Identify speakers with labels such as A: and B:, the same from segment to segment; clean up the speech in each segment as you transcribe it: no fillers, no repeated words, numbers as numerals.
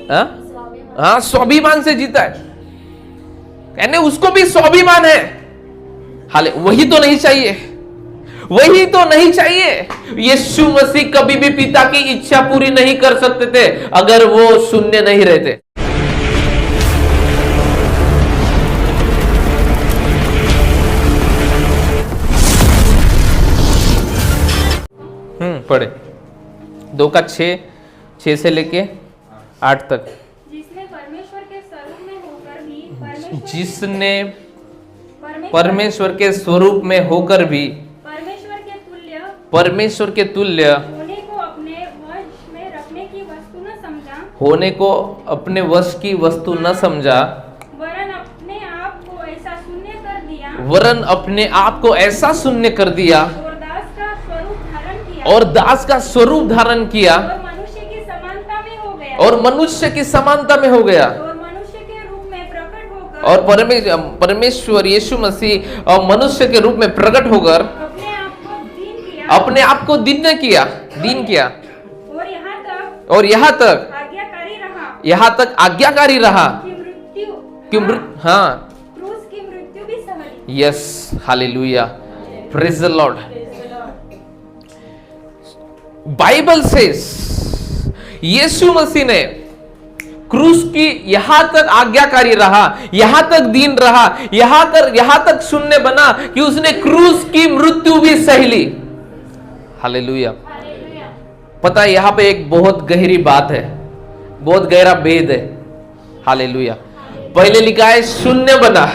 A: हाँ, स्वाभिमान से जीता है, यानी उसको भी स्वाभिमान है। हाले वही तो नहीं चाहिए, वही तो नहीं चाहिए। यीशु मसीह कभी भी पिता की इच्छा पूरी नहीं कर सकते थे अगर वो शून्य नहीं रहते। पढ़े 2:6 से लेके 8 तक।
B: जिसने परमेश्वर के स्वरूप में होकर भी
A: परमेश्वर के तुल्य
B: होने को अपने वश में रखने की वस्तु न समझा,
A: होने को अपने वश की वस्तु न समझा,
B: वरन अपने आप को ऐसा शून्य कर दिया,
A: और दास का स्वरूप धारण किया,
B: और मनुष्य की समानता में हो गया,
A: और मनुष्य
B: के रूप में प्रकट होकर,
A: और परमेश्वर यीशु मसीह और मनुष्य के रूप में प्रकट होकर अपने आप को दीन किया, और यहाँ तक आज्ञाकारी रहा कि
B: क्रूस की मृत्यु भी सहली।
A: Yes, hallelujah, praise the Lord. Bible says यीशु मसीह ने क्रूस की यहां तक आज्ञाकारी रहा, यहां तक दीन रहा, यहां तक शून्य बना कि उसने क्रूस की मृत्यु भी सह ली। हालेलुया। पता है यहां पे एक बहुत गहरी बात है, बहुत गहरा भेद है। हालेलुया। पहले लिखा है शून्य बना,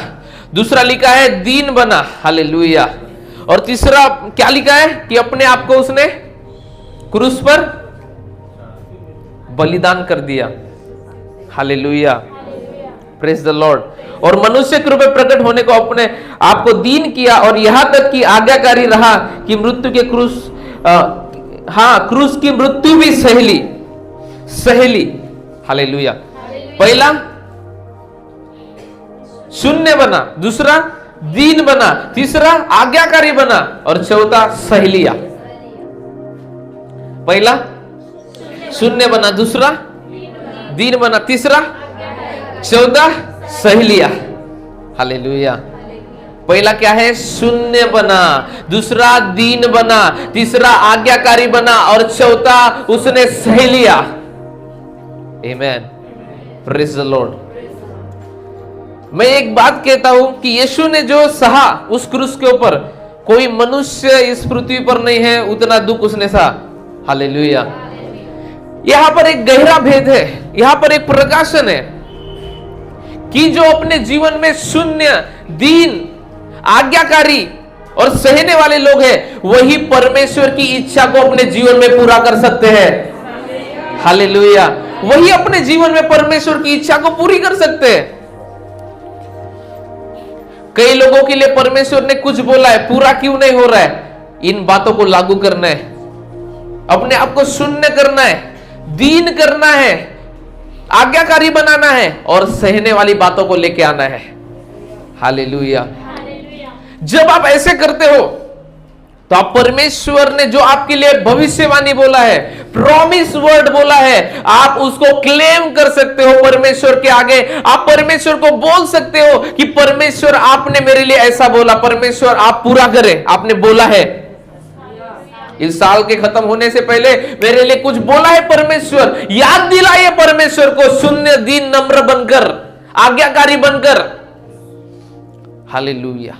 A: दूसरा लिखा है दीन बना। हालेलुया। और तीसरा क्या लिखा है कि अपने आप को उसने क्रूस पर बलिदान कर दिया। Hallelujah, praise the Lord. और मनुष्य के रूप में प्रकट होने को अपने आप को दीन किया, और यहां तक कि आज्ञाकारी रहा कि मृत्यु के क्रूस की मृत्यु भी सहेली। हालेलुया। पहला शून्य बना, दूसरा दीन बना, तीसरा आज्ञाकारी बना, और चौथा सह लिया। पहला शून्य बना, दूसरा दीन बना, तीसरा चौथा सह लिया। हालेलुया। पहला क्या है? शून्य बना, दूसरा दीन बना, तीसरा आज्ञाकारी बना, और चौथा उसने सह लिया। आमेन, प्रेज द लॉर्ड। मैं एक बात कहता हूं कि यीशु ने जो सहा उस क्रूस के ऊपर, कोई मनुष्य इस पृथ्वी पर नहीं है उतना दुख उसने सहा। हालेलुया। यहां पर एक गहरा भेद है, यहां पर एक प्रकाशन है कि जो अपने जीवन में शून्य, दीन, आज्ञाकारी और सहने वाले लोग हैं, वही परमेश्वर की इच्छा को अपने जीवन में पूरा कर सकते हैं। हालेलुया। वही अपने जीवन में परमेश्वर की इच्छा को पूरी कर सकते हैं। कई लोगों के लिए परमेश्वर ने कुछ बोला है, पूरा क्यों नहीं हो रहा है? इन बातों को लागू करना है, अपने आप को शून्य करना है, दीन करना है, आज्ञाकारी बनाना है, और सहने वाली बातों को लेके आना है। हालेलुया। जब आप ऐसे करते हो तो आप परमेश्वर ने जो आपके लिए भविष्यवाणी बोला है, प्रॉमिस वर्ड बोला है, आप उसको क्लेम कर सकते हो परमेश्वर के आगे। आप परमेश्वर को बोल सकते हो कि परमेश्वर आपने मेरे लिए ऐसा बोला, परमेश्वर आप पूरा करें, आपने बोला है। इस साल के खत्म होने से पहले मेरे लिए कुछ बोला है परमेश्वर, याद दिलाइए परमेश्वर को, शून्य, दीन, नम्र बनकर, आज्ञाकारी बनकर। हालेलुया।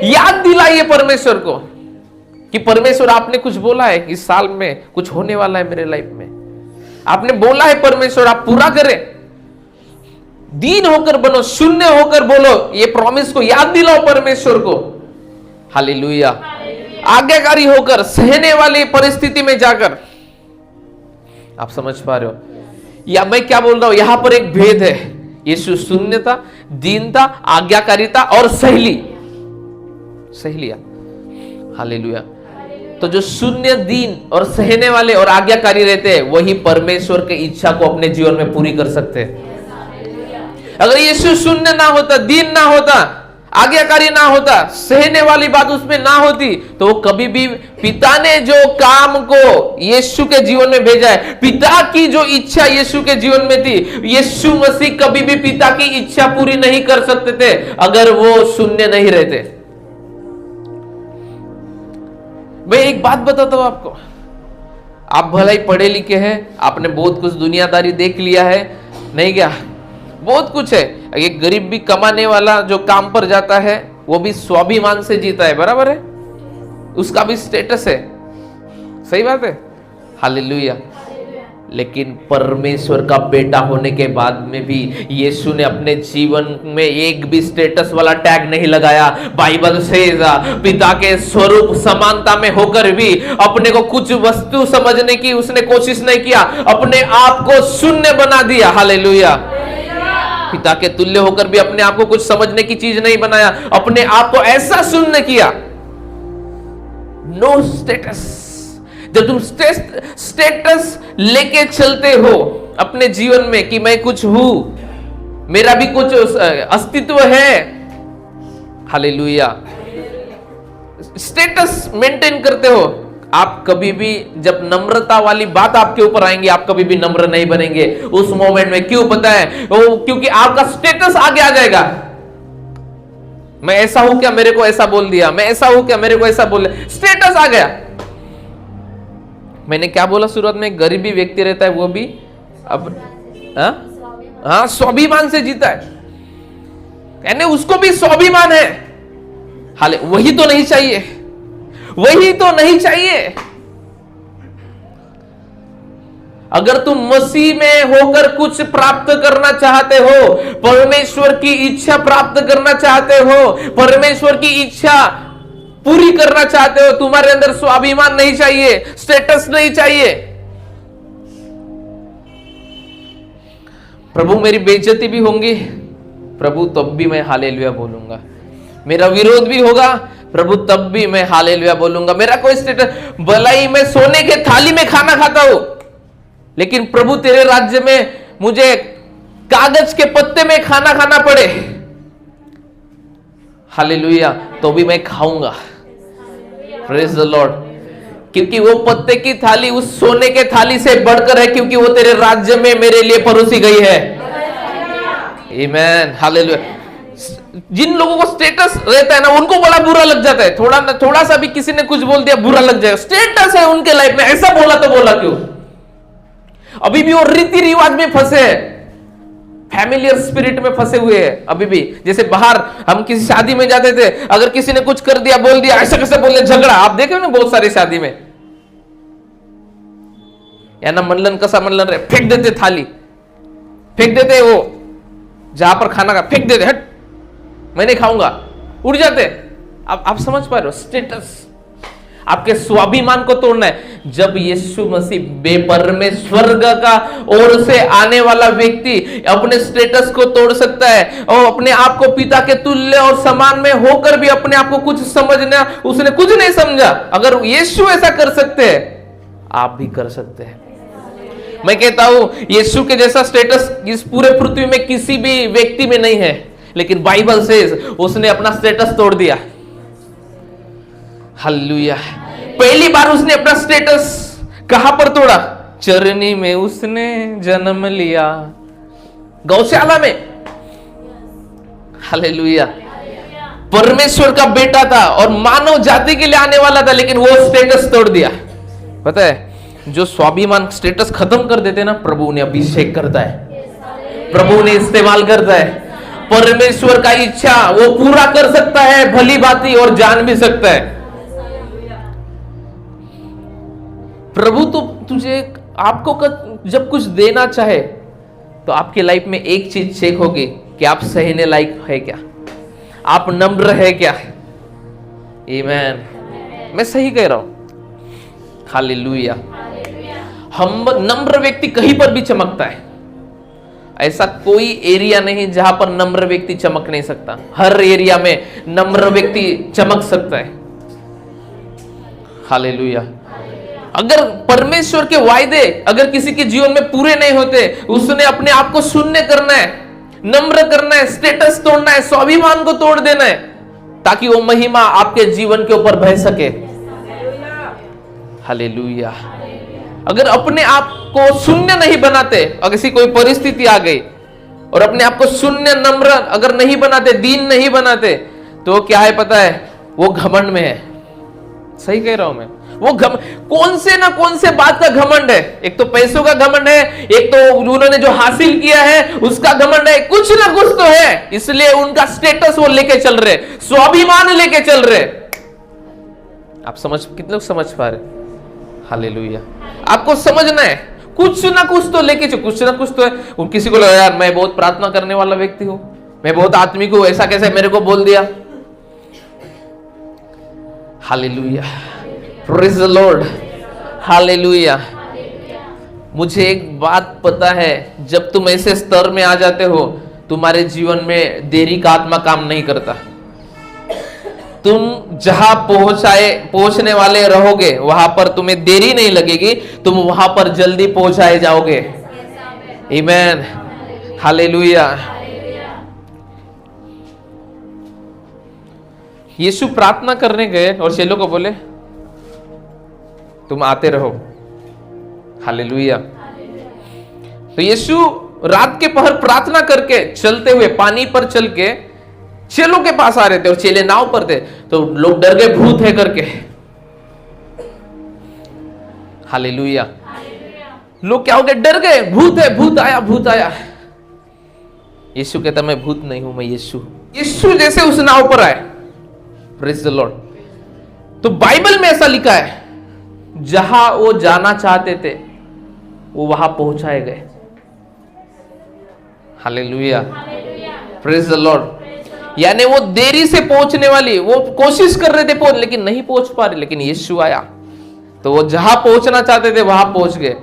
A: याद दिलाइए परमेश्वर को कि परमेश्वर आपने कुछ बोला है, इस साल में कुछ होने वाला है मेरे लाइफ में, आपने बोला है परमेश्वर आप पूरा करें। दीन होकर बनो, शून्य होकर बोलो, ये प्रॉमिस को याद दिलाओ परमेश्वर को। हालेलुया। आज्ञाकारी होकर, सहने वाली परिस्थिति में जाकर। आप समझ पा रहे हो या मैं क्या बोल रहा हूं? यहां पर एक भेद है। यीशु शून्यता, दीनता, आज्ञाकारिता और सह लिया। हालेलुया। तो जो शून्य, दीन और सहने वाले और आज्ञाकारी रहते हैं, वही परमेश्वर की इच्छा को अपने जीवन में पूरी कर सकते हैं। अगर यीशु शून्य ना होता, दीन ना होता, आज्ञाकारी ना होता, सहने वाली बात उसमें ना होती, तो वो कभी भी पिता ने जो काम को यीशु के जीवन में भेजा है, पिता की जो इच्छा यीशु के जीवन में थी, यीशु मसीह कभी भी पिता की इच्छा पूरी नहीं कर सकते थे अगर वो शून्य नहीं रहते। मैं एक बात बताता हूं आपको, आप भला ही पढ़े लिखे हैं, आपने बहुत कुछ दुनियादारी देख लिया है, नहीं क्या, बहुत कुछ है। एक गरीब भी कमाने वाला जो काम पर जाता है वो भी स्वाभिमान से जीता है, बराबर है, उसका भी स्टेटस है, सही बात है, हालेलुया। लेकिन परमेश्वर का बेटा होने के बाद में भी यीशु ने अपने जीवन में एक भी स्टेटस वाला टैग नहीं लगाया। बाइबल से पिता के स्वरूप समानता में होकर भी अपने को कुछ वस्तु समझने की उसने कोशिश नहीं किया, अपने आप को शून्य बना दिया, हालेलुया। पिता के तुल्य होकर भी अपने आप को कुछ समझने की चीज नहीं बनाया, अपने आप को ऐसा शून्य किया, नो स्टेटस। जब तुम स्टेटस लेके चलते हो अपने जीवन में कि मैं कुछ हूं, मेरा भी कुछ अस्तित्व है, हालेलुया, स्टेटस मेंटेन करते हो, आप कभी भी जब नम्रता वाली बात आपके ऊपर आएंगी, आप कभी भी नम्र नहीं बनेंगे उस मोमेंट में। क्यों पता है? वो क्योंकि आपका स्टेटस आगे आ जाएगा। मैं ऐसा हूं क्या, मेरे को ऐसा बोल दिया, मैं ऐसा हूं क्या, मेरे को ऐसा बोल दिया, स्टेटस आ गया। मैंने क्या बोला शुरुआत में, गरीबी व्यक्ति रहता है वो भी अब हाँ स्वाभिमान से जीता है, यानी उसको भी स्वाभिमान है। हाले वही तो नहीं चाहिए, वही तो नहीं चाहिए। अगर तुम मसीह में होकर कुछ प्राप्त करना चाहते हो, परमेश्वर की इच्छा प्राप्त करना चाहते हो, परमेश्वर की इच्छा पूरी करना चाहते हो, तुम्हारे अंदर स्वाभिमान नहीं चाहिए, स्टेटस नहीं चाहिए। प्रभु मेरी बेइज्जती भी होंगी, प्रभु तब भी मैं हालेलुया बोलूंगा। मेरा विरोध भी होगा, प्रभु तब भी मैं हालेलुया बोलूंगा। मेरा कोई स्टेटस, भलाई मैं सोने के थाली में खाना खाता हूं, लेकिन प्रभु तेरे राज्य में मुझे कागज के पत्ते में खाना खाना पड़े, हालेलुया, तो भी मैं खाऊंगा। Praise the Lord. क्योंकि वो पत्ते की थाली उस सोने के थाली से बढ़कर है, क्योंकि वो तेरे राज्य में मेरे लिए परोसी गई है। आमीन, हालेलुया। जिन लोगों को स्टेटस रहता है ना, उनको बड़ा बुरा लग जाता है, थोड़ा सा भी किसी ने कुछ बोल दिया बुरा लग जाएगा। स्टेटस है उनके लाइफ में, ऐसा बोला तो बोला क्यों? अभी भी वो रीति रिवाज में फंसे हैं, फैमिलियर स्पिरिट में फंसे हुए हैं अभी भी। जैसे बाहर हम किसी शादी में जाते थे, अगर किसी ने कुछ कर दिया, बोल दिया, ऐसा कैसे बोल दिया, झगड़ा आप देखे ना बहुत सारी शादी में, या ना मनलन कसा मनलन रहे, फेंक देते थाली, फेंक देते वो जहां पर खाना का, फेंक देते, हट मैं नहीं खाऊंगा, उड़ जाते। आप समझ पा रहे हो? स्टेटस, आपके स्वाभिमान को तोड़ना है। जब यीशु मसीह परमेश्वर का ओर से आने वाला व्यक्ति अपने स्टेटस को तोड़ सकता है और अपने आप को पिता के तुल्य और समान में होकर भी अपने आप को कुछ समझना, उसने कुछ नहीं समझा। अगर यीशु ऐसा कर सकते हैं, आप भी कर सकते हैं। मैं कहता हूं यीशु के जैसा स्टेटस इस पूरे पृथ्वी में किसी भी व्यक्ति में नहीं है, लेकिन बाइबल से उसने अपना स्टेटस तोड़ दिया। हालेलुया। पहली बार उसने अपना स्टेटस कहां पर तोड़ा? चरनी में उसने जन्म लिया, गौशाला में। हालेलुया। परमेश्वर का बेटा था और मानव जाति के लिए आने वाला था, लेकिन वो स्टेटस तोड़ दिया। पता है, जो स्वाभिमान स्टेटस खत्म कर देते ना, प्रभु ने अभिषेक करता है, प्रभु ने इस्तेमाल करता है। परमेश्वर का इच्छा वो पूरा कर सकता है भली भांति और जान भी सकता है। प्रभु तो तुझे आपको जब कुछ देना चाहे तो आपके लाइफ में एक चीज चेक होगी कि आप सहने लायक है क्या, आप नम्र है क्या। आमीन, मैं सही कह रहा हूं। हालेलुया। हम नम्र व्यक्ति कहीं पर भी चमकता है, ऐसा कोई एरिया नहीं जहां पर नम्र व्यक्ति चमक नहीं सकता। हर एरिया में नम्र व्यक्ति चमक सकता है। हालेलुया। अगर परमेश्वर के वायदे अगर किसी के जीवन में पूरे नहीं होते, उसने अपने आप को शून्य करना है, नम्र करना है, स्टेटस तोड़ना है, स्वाभिमान को तोड़ देना है, ताकि वो महिमा आपके जीवन के ऊपर बह सके। हालेलुया। अगर अपने आप को शून्य नहीं बनाते, अगर किसी कोई परिस्थिति आ गई और अपने आप को शून्य नम्र अगर नहीं बनाते, दीन नहीं बनाते, तो क्या है पता है? वो घमंड में है। सही कह रहा हूं मैं? वो कौन से बात का घमंड है? एक तो पैसों का घमंड है, एक तो उन्होंने जो हासिल किया है उसका घमंड है, कुछ ना कुछ तो है, इसलिए उनका स्टेटस वो लेके चल रहे, स्वाभिमान लेके चल रहे। आप कितने लोग समझ पा रहे? हालेलुया। आपको समझना है, कुछ ना कुछ तो लेके चलो, कुछ ना कुछ तो है। किसी को लगा यार मैं बहुत प्रार्थना करने वाला व्यक्ति हूं, मैं बहुत आत्मिक हूं, ऐसा कैसे मेरे को बोल दिया? Hallelujah, praise the Lord, hallelujah. मुझे एक बात पता है, जब तुम ऐसे स्तर में आ जाते हो, तुम्हारे जीवन में देरी का आत्मा काम नहीं करता। तुम जहां पहुंचने वाले रहोगे, वहां पर तुम्हें देरी नहीं लगेगी, तुम वहां पर जल्दी पहुंचाए जाओगे। आमीन, हालेलुया। यीशु प्रार्थना करने गए और चेलों को बोले तुम आते रहो। हालेलुया। तो यीशु रात के पहर प्रार्थना करके चलते हुए पानी पर चल के चेलों के पास आ रहे थे, और चेले नाव पर थे, तो लोग डर गए भूत है करके। हालेलुया। लोग क्या हो गए? डर गए, भूत है, भूत आया, भूत आया। यीशु कहता मैं भूत नहीं हूं, मैं यीशु। यीशु जैसे उस नाव पर आए, प्रेज द लॉर्ड, तो बाइबल में ऐसा लिखा है, जहां वो जाना चाहते थे वो वहां पहुंचाए गए। Hallelujah, praise the Lord. यानी वो देरी से पहुंचने वाली, वो कोशिश कर रहे थे पहुंच, लेकिन नहीं पहुंच पा रहे, लेकिन यीशु आया तो वो जहां पहुंचना चाहते थे वहां पहुंच गए।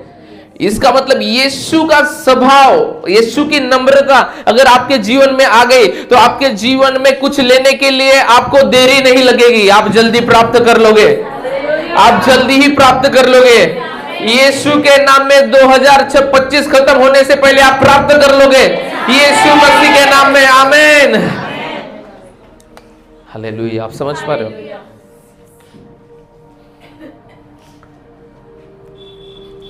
A: इसका मतलब यीशु का स्वभाव, यीशु की नम्रता अगर आपके जीवन में आ गई, तो आपके जीवन में कुछ लेने के लिए आपको देरी नहीं लगेगी, आप जल्दी प्राप्त कर लोगे, आप जल्दी ही प्राप्त कर लोगे। यीशु के नाम में 2025 खत्म होने से पहले आप प्राप्त कर लोगे, यीशु मसीह के नाम में। आमीन, हालेलुया। आप समझ पा रहे हो?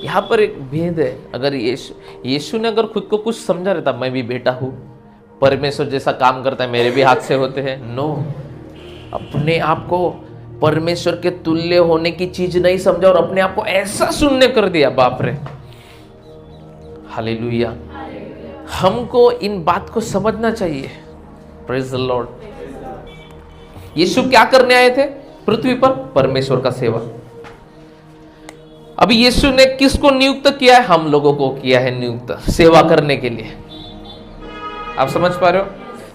A: यहां पर एक भेद है। अगर यीशु ने अगर खुद को कुछ समझा रहता, मैं भी बेटा हूं, परमेश्वर जैसा काम करता है, मेरे भी हाथ से होते हैं, नो, अपने आप को परमेश्वर के तुल्य होने की चीज नहीं समझा और अपने आप को ऐसा शून्य कर दिया। बाप रे, हालेलुया। हमको इन बात को समझना चाहिए। Praise the Lord. यीशु क्या करने आए थे पृथ्वी पर? परमेश्वर का सेवा। अभी यीशु ने किसको नियुक्त किया है? हम लोगों को किया है नियुक्त, सेवा करने के लिए। आप समझ पा रहे हो?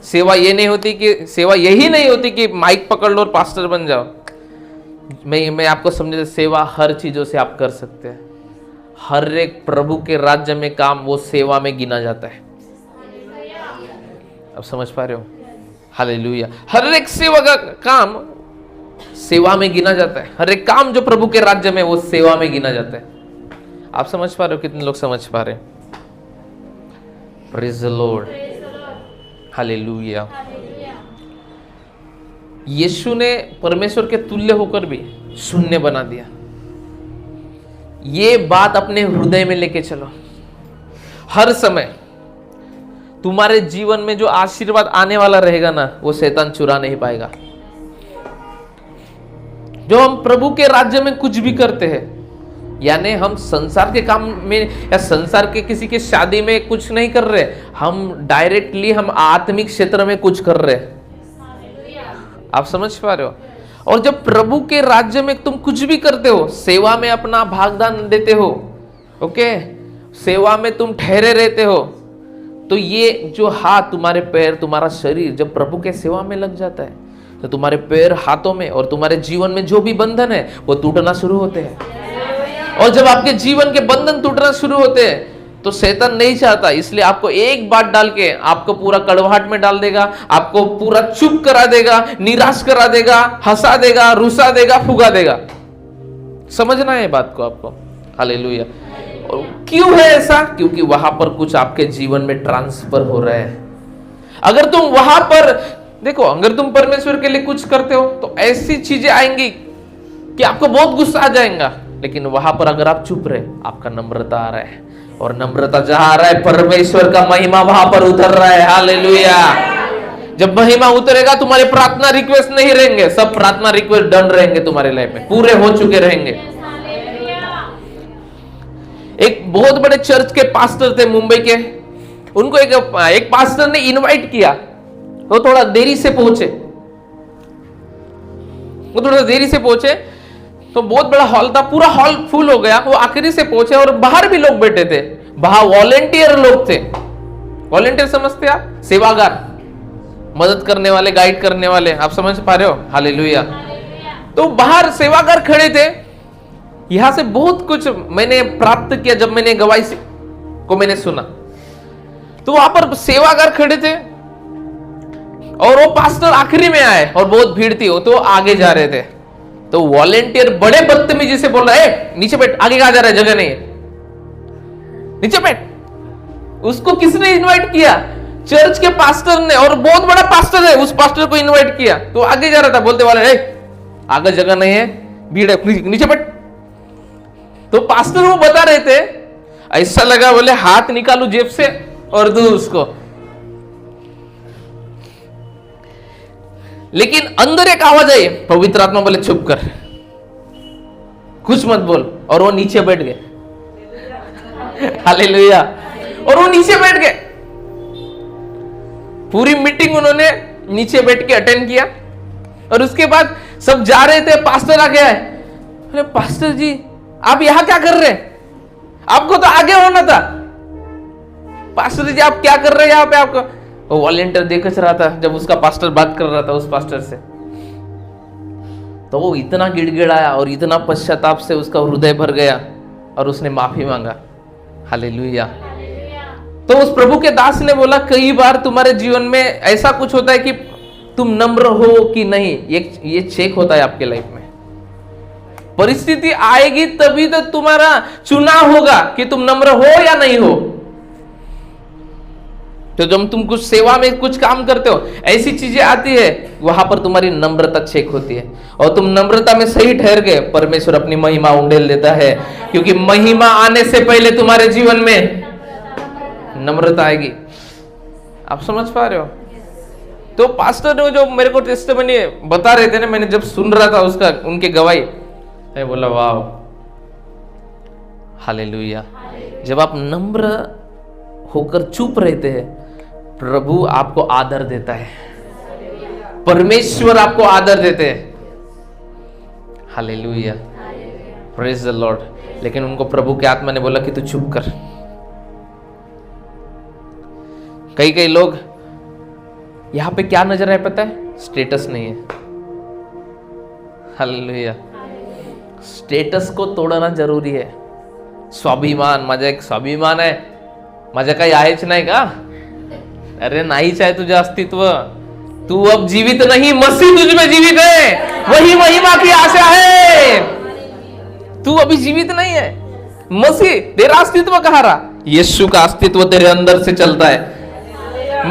A: सेवा ये नहीं होती कि, सेवा यही नहीं होती कि माइक पकड़ लो और पास्टर बन जाओ। मैं आपको समझे, सेवा हर चीजों से आप कर सकते हैं। हर एक प्रभु के राज्य में काम वो सेवा में गिना जाता है। आप समझ पा रहे हो? हालेलुया। हर एक सेवा का काम सेवा में गिना जाता है। हर एक काम जो प्रभु के राज्य में, वो सेवा में गिना जाता है। आप समझ पा रहे हो? कितने लोग समझ पा रहे हैं? Praise the Lord, hallelujah. यीशु ने परमेश्वर के तुल्य होकर भी शून्य बना दिया। ये बात अपने हृदय में लेके चलो। हर समय तुम्हारे जीवन में जो आशीर्वाद आने वाला रहेगा ना, वो शैतान चुरा नहीं पाएगा। जो हम प्रभु के राज्य में कुछ भी करते हैं, यानी हम संसार के काम में या संसार के किसी के शादी में कुछ नहीं कर रहे, हम डायरेक्टली हम आत्मिक क्षेत्र में कुछ कर रहे हैं। आप समझ पा रहे हो? और जब प्रभु के राज्य में तुम कुछ भी करते हो, सेवा में अपना भागदान देते हो, ओके, सेवा में तुम ठहरे रहते हो, तो ये जो हाथ, तुम्हारे पैर, तुम्हारा शरीर जब प्रभु के सेवा में लग जाता है, तो तुम्हारे पैर, हाथों में और तुम्हारे जीवन में जो भी बंधन है वो टूटना शुरू होते हैं। और जब आपके जीवन के बंधन टूटना शुरू होते हैं, तो शैतान नहीं चाहता, इसलिए आपको एक बात डाल के आपको पूरा कड़वाहट में डाल देगा, आपको पूरा चुप करा देगा, निराश करा देगा, हंसा देगा, रुसा देगा, फुगा देगा। समझना है बात को आपको। हालेलुया। और क्यों है ऐसा? क्योंकि वहां पर कुछ आपके जीवन में ट्रांसफर हो रहा है। अगर तुम वहां पर देखो, अगर तुम परमेश्वर के लिए कुछ करते हो तो ऐसी चीजें आएंगी कि आपको बहुत गुस्सा आ जाएगा, लेकिन वहां पर अगर आप चुप रहे, आपका नम्रता आ रहा है, और नम्रता जहां आ रहा है परमेश्वर का महिमा वहां पर उतर रहा है। हालेलुया। जब महिमा उतरेगा तुम्हारे प्रार्थना रिक्वेस्ट नहीं रहेंगे, सब प्रार्थना रिक्वेस्ट डन रहेंगे, तुम्हारे लाइफ में पूरे हो चुके रहेंगे। एक बहुत बड़े चर्च के पास्टर थे मुंबई के, उनको एक पास्टर ने इनवाइट किया, वो थोड़ा देरी से पहुंचे, तो बहुत बड़ा हॉल था, पूरा हॉल फुल हो गया, वो आखिरी से पहुंचे और बाहर भी लोग बैठे थे, बाहर वॉलेंटियर लोग थे। वॉलेंटियर समझते आप? सेवागार, मदद करने वाले, गाइड करने वाले, आप समझ पा रहे हो? हालेलुया। तो बाहर सेवागार खड़े थे। यहां से बहुत कुछ मैंने प्राप्त किया जब मैंने गवाही को मैंने सुना। तो वहां पर सेवागार खड़े थे और वो पास्टर आखिरी में आए और बहुत भीड़ थी, वो तो आगे जा रहे थे। तो वॉलेंटियर बड़े बदतमीजी से बोल रहा है, नीचे बैठ, आगे कहां जा रहा है, जगह नहीं है, नीचे बैठ। उसको किसने इनवाइट किया? चर्च के पास्टर ने, और बहुत बड़ा पास्टर है, उस पास्टर को इनवाइट किया। तो आगे जा रहा था, बोलते वाले आगे जगह नहीं है, भीड़ है, नीचे बैठ। तो पास्टर वो बता रहे थे, ऐसा लगा बोले हाथ निकालू जेब से और दूं उसको, लेकिन अंदर एक आवाज आई, पवित्र आत्मा बोले चुप कर, कुछ मत बोल, और वो नीचे बैठ गए। हालेलुया। और वो नीचे बैठ गए। पूरी मीटिंग उन्होंने नीचे बैठ के अटेंड किया, और उसके बाद सब जा रहे थे, पास्टर आ गया है। अरे पास्टर जी, आप यहां क्या कर रहे हैं? आपको तो आगे होना था। पास्टर जी, आप क्या कर रहे हैं यहां पे? आपको वो वॉलेंटियर देख रहा था जब उसका पास्टर बात कर रहा था उस पास्टर से, तो वो इतना गिड़गिड़ाया और इतना पश्चाताप से उसका हृदय भर गया और उसने माफी मांगा। हालेलुया। तो उस प्रभु के दास ने बोला, कई बार तुम्हारे जीवन में ऐसा कुछ होता है कि तुम नम्र हो कि नहीं, ये चेक होता है आपके लाइफ में। परिस्थिति आएगी तभी तो तुम्हारा चुनाव होगा कि तुम नम्र हो या नहीं हो। तो जब तुम कुछ सेवा में कुछ काम करते हो, ऐसी चीजें आती है, वहां पर तुम्हारी नम्रता चेक होती है, और तुम नम्रता में सही ठहर गए, परमेश्वर अपनी महिमा उंडेल देता है, क्योंकि महिमा आने से पहले तुम्हारे जीवन में नम्रता आएगी। आप समझ पा रहे हो? तो पास्टर ने जो मेरे को टेस्टिमनी बता रहे थे ना, मैंने जब सुन रहा था उसका, उनके गवाही, मैं बोला वाह, हालेलुया। जब आप नम्र होकर चुप रहते हैं, प्रभु आपको आदर देता है, परमेश्वर आपको आदर देते हैं। Hallelujah, praise the Lord. लेकिन उनको प्रभु के आत्मा ने बोला कि तू चुप कर। कई लोग यहां पे क्या नजर है पता है? स्टेटस नहीं है। हालेलुया। स्टेटस को तोड़ना जरूरी है। स्वाभिमान, माझा एक स्वाभिमान आहे, माझ्या काही आहेच नाही का? अरे नाहीच आहे तुझे अस्तित्व, तू अब जीवित नहीं, मसीह तुझ में जीवित है, वही महिमा की आशा है। तू अभी जीवित नहीं है, मसीह तेरा अस्तित्व कहाँ रहा? यीशु का अस्तित्व तेरे अंदर से चलता है,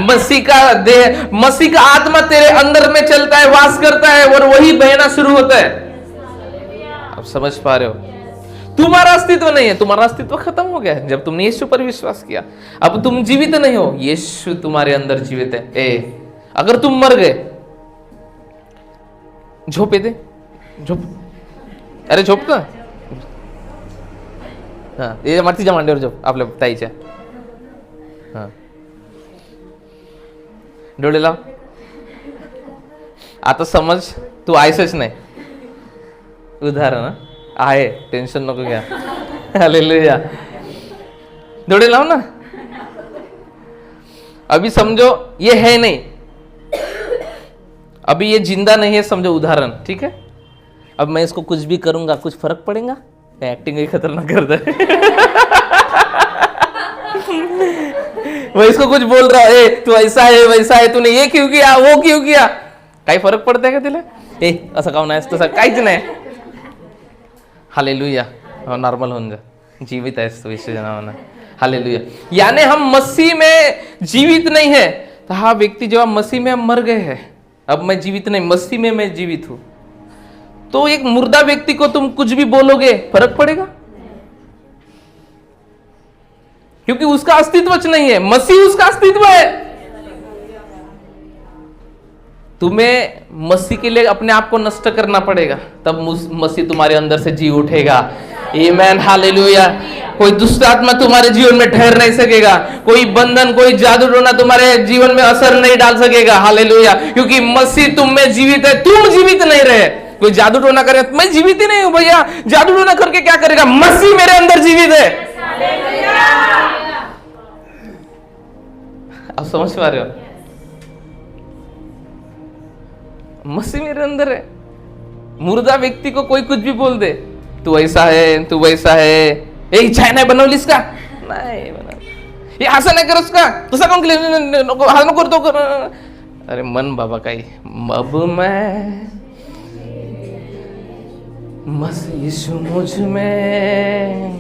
A: मसीह का देह, मसीह का आत्मा तेरे अंदर में चलता है, वास करता है, और वही बहना शुरू होता है। आप समझ पा रहे हो? तुम्हारा अस्तित्व नहीं है, तुम्हारा अस्तित्व खत्म हो गया है जब तुमने यीशु पर विश्वास किया। अब तुम जीवित नहीं हो, यीशु तुम्हारे अंदर जीवित है। अगर तुम मर गए, झोप येते, झोप, अरे झोप का, हा ये मातीच्या मांडीवर झोप, आपल्या ताईच्या, हा डोळे लाव। आता समज तू आहेसच नाही, उदाहरण आहे, टेंशन नको घ्या। हालेलुया। डोळे लाव ना। अभी समझो ये है नहीं, अभी ये जिंदा नहीं है, समझो उदाहरण, ठीक है? अब मैं इसको कुछ भी करूंगा, कुछ फर्क पड़ेगा? एक्टिंग ही खतरनाक करता है। वो इसको कुछ बोल रहा है, तू ऐसा है वैसा है, तूने ये क्यों किया, वो क्यों किया, काही फरक पडतंय का तिला? असं काऊन आहेस, तसं काहीच नाही। हालेलुया। नॉर्मल होऊन जा, जीवित आहेस तू यीशुच्या नावानं। हालेलुया। यानी हम मसीह में जीवित नहीं है, तो हा व्यक्ती जेव्हा मसीह में मर गए हैं, अब मैं जीवित नहीं, मसीह में मैं जीवित हूं, तो एक मुर्दा व्यक्ति को तुम कुछ भी बोलोगे फर्क पड़ेगा? क्योंकि उसका अस्तित्व नहीं है, मसीह उसका अस्तित्व है। तुम्हें मसीह के लिए अपने आप को नष्ट करना पड़ेगा, तब मसीह तुम्हारे अंदर से जी उठेगा। आमेन, हालेलुया। कोई दुष्ट आत्मा तुम्हारे जीवन में ठहर नहीं सकेगा, कोई बंधन, कोई जादू टोना तुम्हारे जीवन में असर नहीं डाल सकेगा। हालेलुया, क्योंकि मसीह तुम में जीवित है, तुम जीवित नहीं रहे। कोई जादू टोना करे, मैं जीवित ही नहीं हूं भैया, जादू टोना करके क्या करेगा? मसीह मेरे अंदर जीवित है। आप समझ पा रहे हो? मसीह मेरे अंदर है। मुर्दा व्यक्ति को कोई कुछ भी बोल दे, तू ऐसा है, तू वैसा है, ए छाया नाही बनवलीस का? नाही बनव, हे असं नाही कर उसका, तुझा कोण नको, हा नको तो कर। अरे मन बाबा काही, अब मैं मसीह यीशु मुझ में।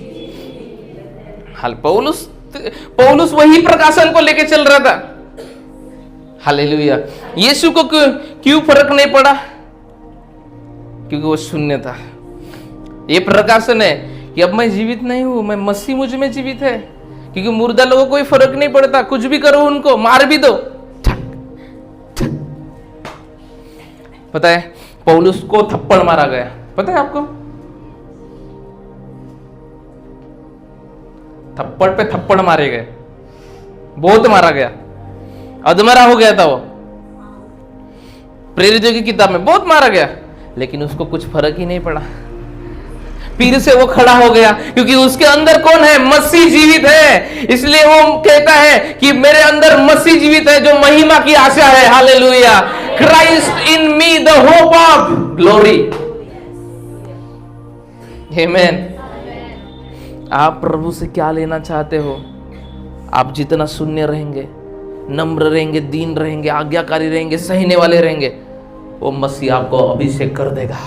A: हाल पौलुस वही प्रकाशन को लेके चल रहा था। हालेलुया। यीशु को क्यों फर्क नहीं पड़ा? क्योंकि वो शून्य था। ये प्रकाशन है कि अब मैं जीवित नहीं हूं, मैं मसीह मुझ में जीवित है। क्योंकि मुर्दा लोगों को कोई फर्क नहीं पड़ता, कुछ भी करो उनको, मार भी दो। पता है पौलुस को थप्पड़ मारा गया, पता है आपको? थप्पड़ पे थप्पड़ मारे गए, बहुत मारा गया, अधमरा हो गया था वो। प्रेरितों की किताब में बहुत मारा गया, लेकिन उसको कुछ फर्क ही नहीं पड़ा। फिर से वो खड़ा हो गया, क्योंकि उसके अंदर कौन है? मसीह जीवित है। इसलिए वो कहता है कि मेरे अंदर मसीह जीवित है, जो महिमा की आशा है। Hallelujah. Christ in me the hope of glory. Amen. आप प्रभु से क्या लेना चाहते हो? आप जितना शून्य रहेंगे, नम्र रहेंगे, दीन रहेंगे, आज्ञाकारी रहेंगे, सहने वाले रहेंगे, वो मसीह आपको अभिषेक कर देगा।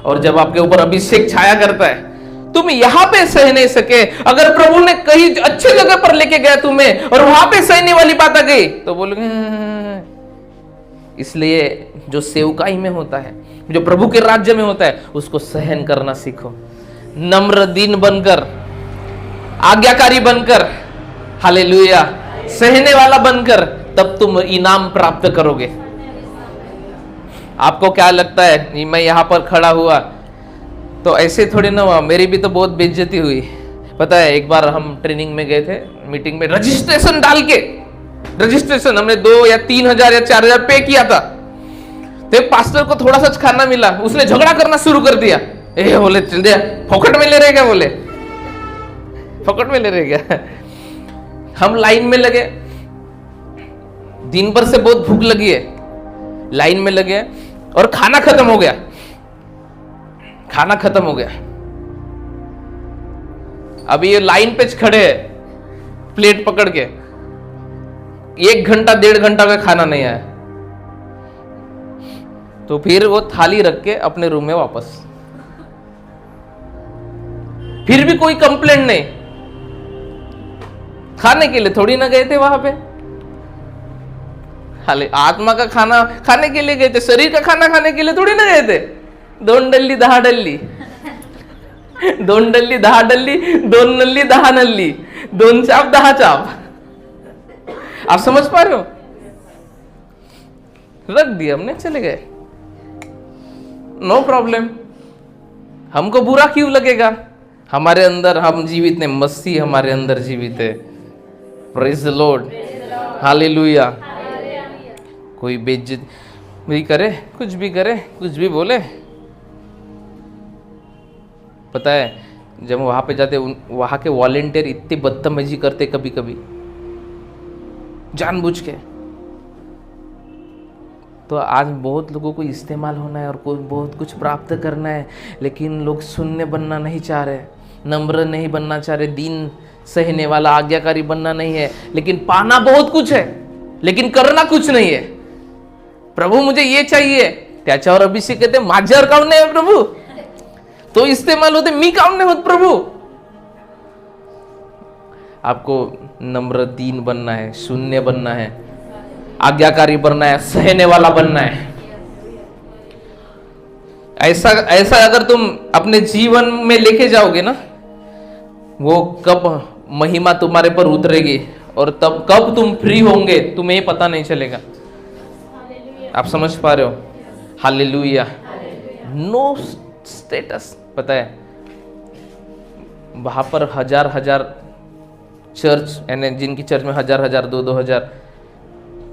A: और जब आपके ऊपर अभिषेक छाया करता है, तुम यहां पे सह नहीं सके, अगर प्रभु ने कहीं अच्छे जगह पर लेके गया तुम्हें और वहां पे सहने वाली बात आ गई, तो बोलोगे। इसलिए जो सेवकाई में होता है, जो प्रभु के राज्य में होता है, उसको सहन करना सीखो। नम्र दीन बनकर, आज्ञाकारी बनकर, हालेलुया, सहने वाला बनकर, तब तुम इनाम प्राप्त करोगे। आपको क्या लगता है मैं यहां पर खड़ा हुआ तो ऐसे थोड़ी ना हुआ, मेरी भी तो बहुत बेइज्जती हुई। पता है एक बार हम ट्रेनिंग में गए थे, मीटिंग में रजिस्ट्रेशन डाल के, रजिस्ट्रेशन हमने 2 या 3 हजार या 4 हजार पे किया था, तो पास्टर को थोड़ा सा खाना मिला, उसने झगड़ा करना शुरू कर दिया। ए बोले चल दिया, फोकट में ले रहे क्या? बोले फोकट में ले रहे क्या? हम लाइन में लगे, दिन भर से बहुत भूख लगी है, लाइन में लगे और खाना खत्म हो गया, खाना खत्म हो गया। अभी ये लाइन पे खड़े हैं प्लेट पकड़ के, 1 घंटा 1.5 घंटा का खाना नहीं आया, तो फिर वो थाली रख के अपने रूम में वापस। फिर भी कोई कंप्लेंट नहीं, खाने के लिए थोड़ी ना गए थे वहां पे, हाले आत्मा का खाना खाने के लिए गए थे, शरीर का खाना खाने के लिए थोड़ी ना गए थे। 2 डल्ली 10 डल्ली, 2 डल्ली 10 डल्ली, 2 नल्ली 10 नल्ली, 2 चाप 10 चाप। आप समझ पा रहे हो? रख दिया हमने, चले गए, नो प्रॉब्लम। हमको बुरा क्यों लगेगा? हमारे अंदर हम जीवित नहीं, मसीह हमारे अंदर जीवित है। Praise the Lord, hallelujah. कोई बेइज्जत भी करे, कुछ भी करे, कुछ भी बोले, पता है जब वहां पे जाते, वहां के वॉलेंटियर इतनी बदतमीजी करते कभी कभी जानबूझ के। तो आज बहुत लोगों को इस्तेमाल होना है और बहुत कुछ प्राप्त करना है, लेकिन लोग शून्य बनना नहीं चाह रहे, नम्र नहीं बनना चाह रहे, दीन सहने वाला आज्ञाकारी बनना नहीं है। लेकिन पाना बहुत कुछ है, लेकिन करना कुछ नहीं है। प्रभु मुझे ये चाहिए, त्याच्यावर अभिषेक येते, माझ्यावर काऊन नाही प्रभु? तो इस्तेमाल होते, मी काऊन नाही होत प्रभु? आपको नम्र दीन बनना है, शून्य बनना है, आज्ञाकारी बनना है, सहने वाला बनना है। ऐसा ऐसा अगर तुम अपने जीवन में लेके जाओगे ना, वो कब महिमा तुम्हारे पर उतरेगी और तब कब तुम फ्री होंगे तुम्हें पता नहीं चलेगा। आप समझ पा रहे हो? हालेलुया। No status. पता है वहां पर हजार हजार चर्च, यानी जिनकी चर्च में हजार हजार, 2-2 हजार,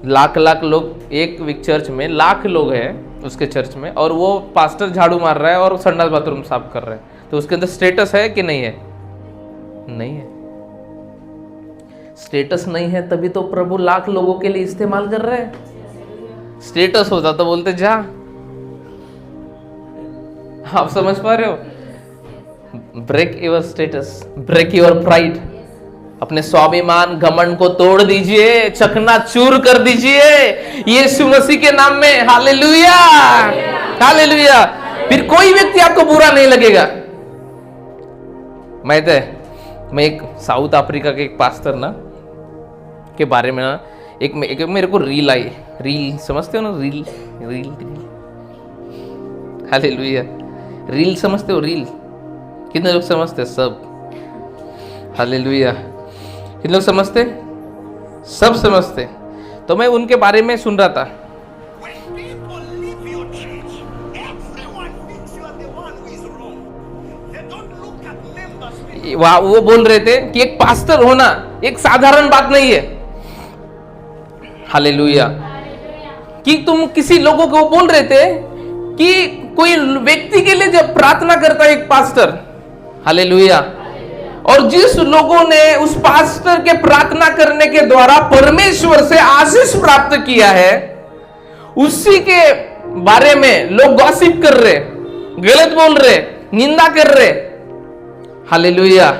A: लाख लाख लोग, एक चर्च में लाख लोग हैं उसके चर्च में, और वो पास्टर झाड़ू मार रहा है और संडास बाथरूम साफ कर रहा है, तो उसके अंदर स्टेटस है कि नहीं है? नहीं है। स्टेटस नहीं है तभी तो प्रभु लाख लोगों के लिए इस्तेमाल कर रहे हैं। स्टेटस होता तो बोलते जा। आप समझ पा रहे हो? Break your status, break your pride. अपने स्वाभिमान घमंड को तोड़ दीजिए, चकना चूर कर दीजिए यीशु मसीह के नाम में। Hallelujah, hallelujah. फिर कोई व्यक्ति आपको बुरा नहीं लगेगा। मैं एक साउथ अफ्रीका के एक पास्टर ना के बारे में ना एक मेरे को रील आई। रील समझते हो ना? Reel reel reel hallelujah. Reel समझते हो? रील कितने लोग समझते हैं? सब। हालेलुया। कितने लोग समझते? सब समझते। तो मैं उनके बारे में सुन रहा था। वो बोल रहे थे कि एक पास्टर होना एक साधारण बात नहीं है। हालेलुया। कि तुम किसी लोगों को बोल रहे थे कि कोई व्यक्ति के लिए जब प्रार्थना करता है एक पास्टर, हालेलुया, और जिस लोगों ने उस पास्टर के प्रार्थना करने के द्वारा परमेश्वर से आशीष प्राप्त किया है, उसी के बारे में लोग गॉसिप कर रहे, गलत बोल रहे, निंदा कर रहे। Hallelujah,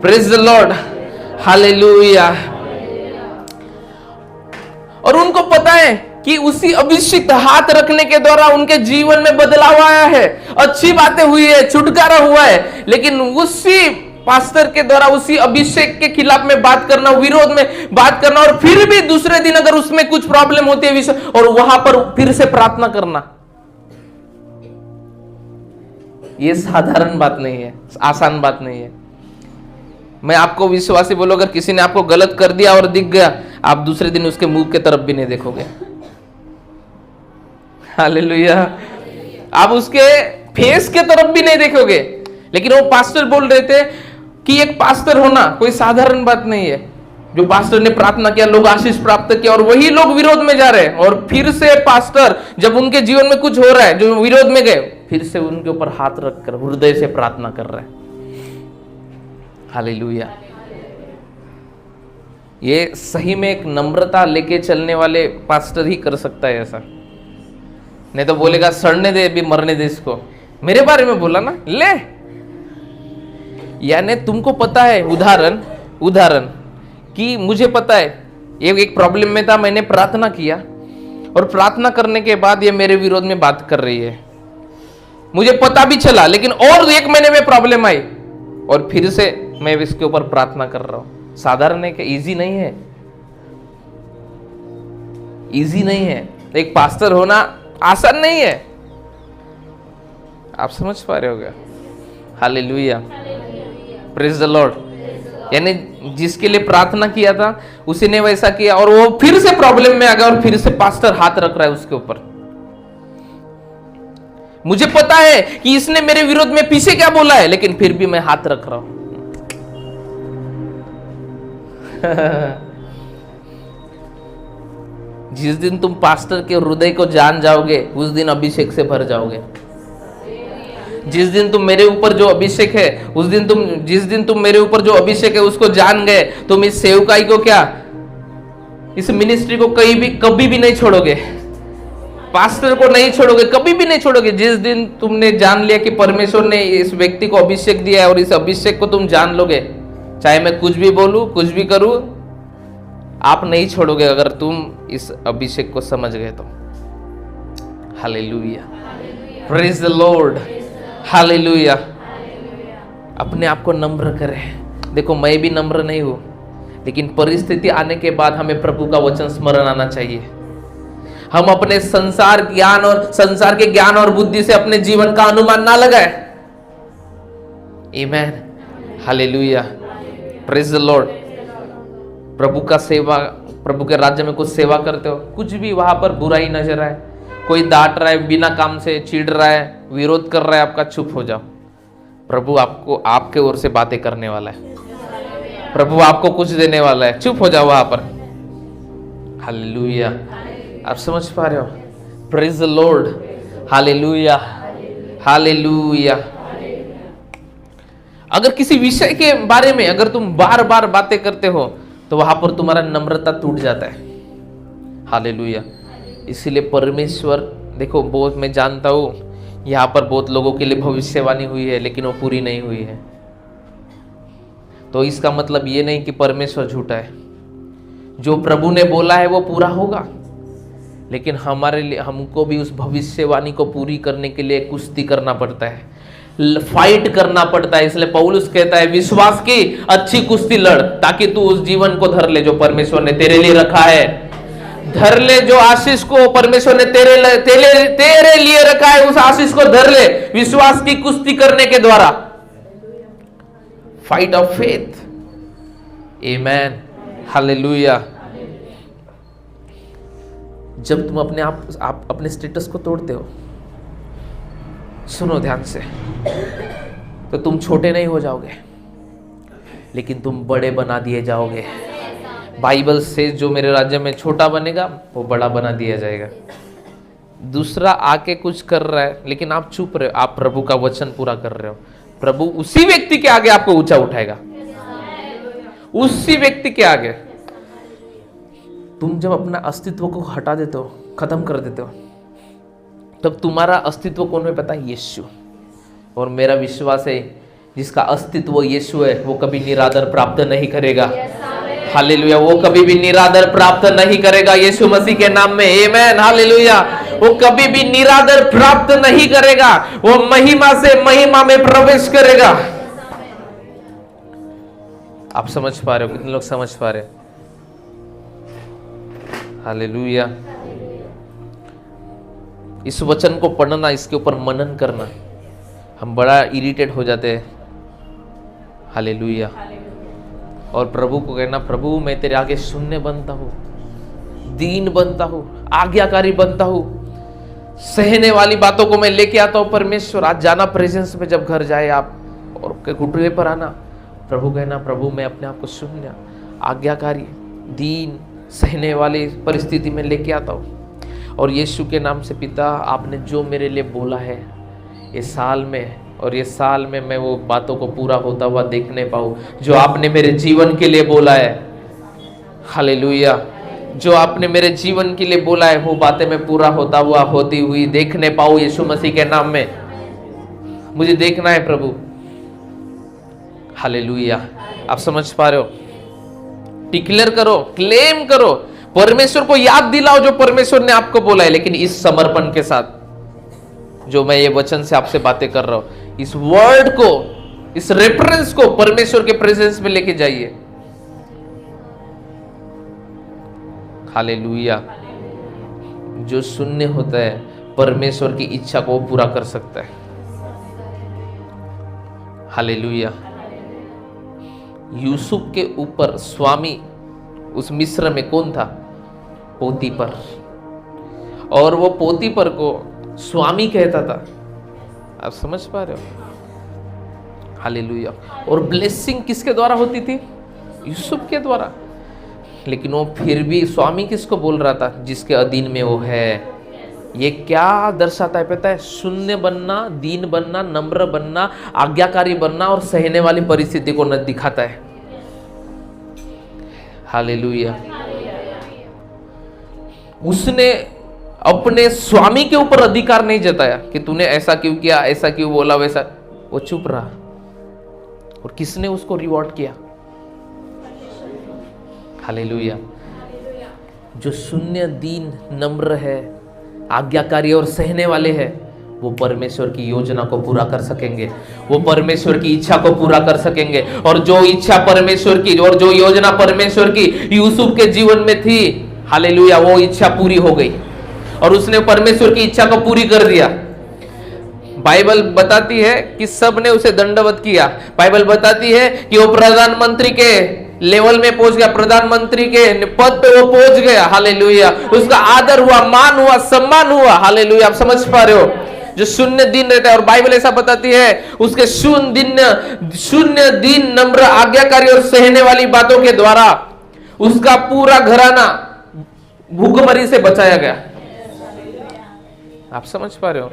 A: praise the Lord, hallelujah. और उनको पता है कि उसी अभिषिक्त हाथ रखने के द्वारा उनके जीवन में बदलाव आया है, अच्छी बातें हुई है, छुटकारा हुआ है। लेकिन उसी पास्टर के द्वारा उसी अभिषेक के खिलाफ में बात करना, विरोध में बात करना, और फिर भी दूसरे दिन अगर उसमें कुछ प्रॉब्लम होती है और वहां पर फिर से प्रार्थना करना, ये साधारण बात नहीं है, आसान बात नहीं है। मैं आपको विश्वासी बोलो, अगर किसी ने आपको गलत कर दिया और दिख गया, आप दूसरे दिन उसके मुंह के तरफ भी नहीं देखोगे। हालेलुया। आप उसके फेस के तरफ भी नहीं देखोगे। लेकिन वो पास्टर बोल रहे थे कि एक पास्टर होना कोई साधारण बात नहीं है। जो पास्टर ने प्रार्थना किया, लोग आशीष प्राप्त किया, और वही लोग विरोध में जा रहे हैं, और फिर से पास्टर जब उनके जीवन में कुछ हो रहा है, जो विरोध में गए, फिर से उनके ऊपर हाथ रखकर हृदय से प्रार्थना कर रहे हैं। हालेलुया। ये सही में एक नम्रता लेके चलने वाले पास्टर ही कर सकता है ऐसा। नहीं तो बोलेगा सड़ने दे, भी मरने दे इसको। मेरे बारे में बोला ना, ले। यानी तुमको पता है, उदाहरण कि मुझे पता है एक प्रॉब्लम में था, मैंने प्रार्थना किया, और प्रार्थना करने के बाद ये मेरे विरोध में बात कर रही है, मुझे पता भी चला। लेकिन और 1 महीने में प्रॉब्लम आई और फिर से मैं इसके ऊपर प्रार्थना कर रहा हूं। साधारण है कि इजी नहीं है, इजी नहीं है। एक पास्टर होना आसान नहीं है। आप समझ पा रहे होगे? Hallelujah, praise the Lord. यानी जिसके लिए प्रार्थना किया था उसी ने वैसा किया, और वो फिर से प्रॉब्लम में आ गया, और फिर से पास्टर हाथ रख रहा है उसके ऊपर। मुझे पता है कि इसने मेरे विरोध में पीछे क्या बोला है, लेकिन फिर भी मैं हाथ रख रहा हूं। जिस दिन तुम पास्टर के हृदय को जान जाओगे, उस दिन अभिषेक से भर जाओगे। जिस दिन तुम मेरे ऊपर जो अभिषेक है, जिस दिन तुम मेरे ऊपर जो अभिषेक है उसको जान गए, तुम इस सेवकाई को क्या, इस मिनिस्ट्री को कभी भी नहीं छोड़ोगे, पास्टर को नहीं छोड़ोगे, कभी भी नहीं छोड़ोगे। जिस दिन तुमने जान लिया कि परमेश्वर ने इस व्यक्ति को अभिषेक दिया है, और इस अभिषेक को तुम जान लोगे, चाहे मैं कुछ भी बोलूं, कुछ भी करूं, आप नहीं छोड़ोगे अगर तुम इस अभिषेक को समझ गए तो। Hallelujah, praise the Lord, hallelujah. अपने आप को नम्र करें। देखो मैं भी नम्र नहीं हूं, लेकिन परिस्थिति आने के बाद हमें प्रभु का वचन स्मरण आना चाहिए। हम अपने संसार के ज्ञान और बुद्धि से अपने जीवन का अनुमान ना लगाए। आमेन, हालेलुया, प्रेज द लॉर्ड। प्रभु के राज्य में कुछ सेवा करते हो, कुछ भी वहां पर बुराई नजर आए, कोई डांट रहा है, बिना काम से चिढ़ रहा है, विरोध कर रहा है आपका, चुप हो जाओ। प्रभु आपको आपके ओर से बातें करने वाला है, प्रभु आपको कुछ देने वाला है, चुप हो जाओ वहां पर। हालेलुया, आप समझ पा रहे हो? Praise the Lord, hallelujah, hallelujah. अगर किसी विषय के बारे में अगर तुम बार बार बातें करते हो तो वहां पर तुम्हारा नम्रता टूट जाता है। हालेलुया। इसीलिए परमेश्वर, देखो, बहुत मैं जानता हूं यहाँ पर बहुत लोगों के लिए भविष्यवाणी हुई है लेकिन वो पूरी नहीं हुई है। तो इसका मतलब ये नहीं कि परमेश्वर झूठा है। जो प्रभु ने बोला है वो पूरा होगा, लेकिन हमारे लिए, हमको भी उस भविष्यवाणी को पूरी करने के लिए कुश्ती करना पड़ता है, फाइट करना पड़ता है। इसलिए पौलुस कहता है, विश्वास की अच्छी कुश्ती लड़, ताकि तू उस जीवन को धर ले जो परमेश्वर ने तेरे लिए रखा है। धर ले जो आशीष को परमेश्वर ने तेरे लिए रखा है, उस आशीष को धर ले विश्वास की कुश्ती करने के द्वारा। Fight of faith, amen, hallelujah. जब तुम आप अपने स्टेटस को तोड़ते हो, सुनो ध्यान से, तो तुम छोटे नहीं हो जाओगे, लेकिन तुम बड़े बना दिए जाओगे। बाइबल से जो मेरे राज्य में छोटा बनेगा वो बड़ा बना दिया जाएगा। दूसरा आके कुछ कर रहा है लेकिन आप चुप रहे हो, आप प्रभु का वचन पूरा कर रहे हो, प्रभु उसी व्यक्ति के आगे आपको ऊंचा उठाएगा। उसी व्यक्ति के आगे तुम जब अपना अस्तित्व को हटा देते हो, खत्म कर देते हो, तब तुम्हारा अस्तित्व कौन है पता है? यीशु। और मेरा विश्वास है जिसका अस्तित्व यीशु है वो कभी निरादर प्राप्त नहीं करेगा। हालेलुया, वो कभी भी निरादर प्राप्त नहीं करेगा यीशु मसीह के नाम में। आमेन, हालेलुया। वो कभी भी निरादर प्राप्त नहीं करेगा, वो महिमा से महिमा में प्रवेश करेगा। आप समझ पा रहे हो? कितने लोग समझ पा रहे? हालेलुया। इस वचन को पढ़ना, इसके ऊपर मनन करना, हम बड़ा इरिटेट हो जाते हैं। हालेलुया। और प्रभु को कहना, प्रभु मैं तेरे आगे शून्य बनता हूँ, दीन बनता हूँ, आज्ञाकारी बनता हूँ, सहने वाली बातों को मैं लेके आता हूँ। परमेश्वर आज जाना प्रेजेंस में, जब घर जाए आप और घुटने पर आना, प्रभु कहना, प्रभु मैं अपने आप को शून्य, आज्ञाकारी, दीन, सहने वाली परिस्थिति में लेके आता हूँ। और यीशु के नाम से, पिता आपने जो मेरे लिए बोला है ये साल में, और ये साल में मैं वो बातों को पूरा होता हुआ देखने पाऊँ जो आपने मेरे जीवन के लिए बोला है। हालेलुया। जो आपने मेरे जीवन के लिए बोला है वो बातें मैं पूरा होता हुआ, होती हुई देखने पाऊँ यीशु मसीह के नाम में। मुझे देखना है प्रभु। हालेलुया। आप समझ पा रहे हो? डिक्लेयर करो, क्लेम करो, परमेश्वर को याद दिलाओ जो परमेश्वर ने आपको बोला है, लेकिन इस समर्पण के साथ जो मैं ये वचन से आपसे बातें कर रहा हूं, इस वर्ड को, इस रेफरेंस को परमेश्वर के प्रेजेंस में लेके जाइए। हालेलुया। जो शून्य होता है परमेश्वर की इच्छा को पूरा कर सकता है। हालेलुया। यूसुफ के ऊपर स्वामी उस मिस्र में कौन था? पोतीपर। और वो पोतीपर को स्वामी कहता था। आप समझ पा रहे हो? हालेलुया। और ब्लेसिंग किसके द्वारा होती थी? यूसुफ के द्वारा। लेकिन वो फिर भी स्वामी किसको बोल रहा था? जिसके अधीन में वो है। ये क्या दर्शाता है पता है? शून्य बनना, दीन बनना, नम्र बनना, आज्ञाकारी बनना और सहने वाली परिस्थिति को न दिखाता है। हालेलुया। उसने अपने स्वामी के ऊपर अधिकार नहीं जताया कि तूने ऐसा क्यों किया, ऐसा क्यों बोला, वैसा। वो चुप रहा। और किसने उसको रिवॉर्ड किया? हालेलुया। जो शून्य, दीन, नम्र है, आज्ञाकारी और सहने वाले हैं, वो परमेश्वर की योजना को पूरा कर सकेंगे, वो परमेश्वर की इच्छा को पूरा कर सकेंगे। और जो इच्छा परमेश्वर की और जो योजना परमेश्वर की यूसुफ के जीवन में थी, हालेलुया, वो इच्छा पूरी हो गई और उसने परमेश्वर की इच्छा को पूरी कर दिया। बाइबल बताती है कि सब ने उसे दंडवत किया। बाइबल बताती है कि वो प्रधानमंत्री के लेवल में पहुंच गया, प्रधानमंत्री के पद पे वो पहुंच गया। हालेलुया, उसका आदर हुआ, मान हुआ, सम्मान हुआ। हालेलुया, आप समझ पा रहे हो? जो शून्य दिन रहता है, और बाइबल ऐसा बताती है उसके शून्य दिन नम्र, आज्ञाकारी और सहने वाली बातों के द्वारा उसका पूरा घराना भूखमरी से बचाया गया। आप समझ पा रहे हो?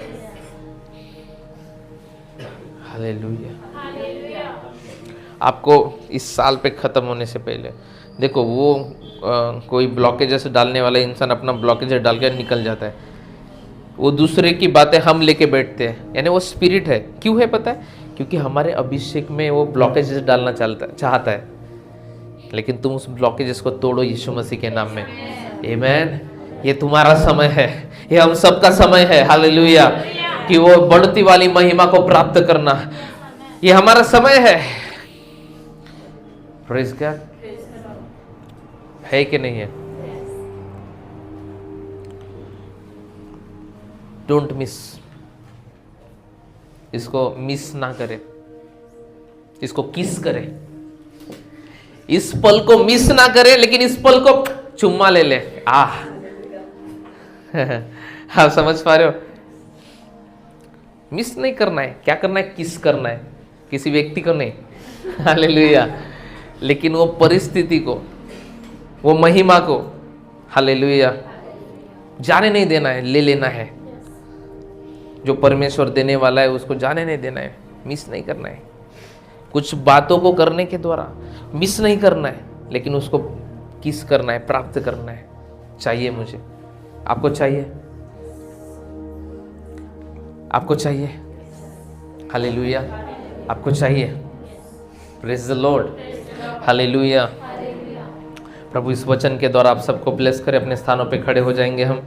A: हालेलुया। आपको इस साल पे खत्म होने से पहले देखो, वो कोई ब्लॉकेजेस डालने वाला इंसान अपना ब्लॉकेजेस डाल के निकल जाता है। वो दूसरे की बातें हम लेके बैठते हैं, यानी वो स्पिरिट है। क्यों है पता है? क्योंकि हमारे अभिषेक में वो ब्लॉकेजेस डालना चाहता है। लेकिन तुम उस ब्लॉकेजेस को तोड़ो यीशु मसीह के नाम में। आमीन। ये तुम्हारा समय है, ये हम सबका समय है। हालेलुया, कि वो बढ़ती वाली महिमा को प्राप्त करना, ये हमारा समय है। Praise God. है कि नहीं है? डोंट मिस, इसको मिस ना करे, इसको किस करे। इस पल को मिस ना करे, लेकिन इस पल को चुम्मा ले ले। आप समझ पा रहे हो? मिस नहीं करना है। क्या करना है? किस करना है, किसी व्यक्ति को नहीं। हालेलुया। लेकिन वो परिस्थिति को, वो महिमा को, हालेलुया, जाने नहीं देना है, ले लेना है। जो परमेश्वर देने वाला है उसको जाने नहीं देना है, मिस नहीं करना है। कुछ बातों को करने के द्वारा मिस नहीं करना है, लेकिन उसको किस करना है, प्राप्त करना है। चाहिए मुझे, आपको चाहिए, आपको चाहिए। हालेलुया, आपको चाहिए। Praise the Lord. हालेलुया। प्रभु इस वचन के द्वारा आप सबको ब्लेस करे। अपने स्थानों पे खड़े हो जाएंगे हम।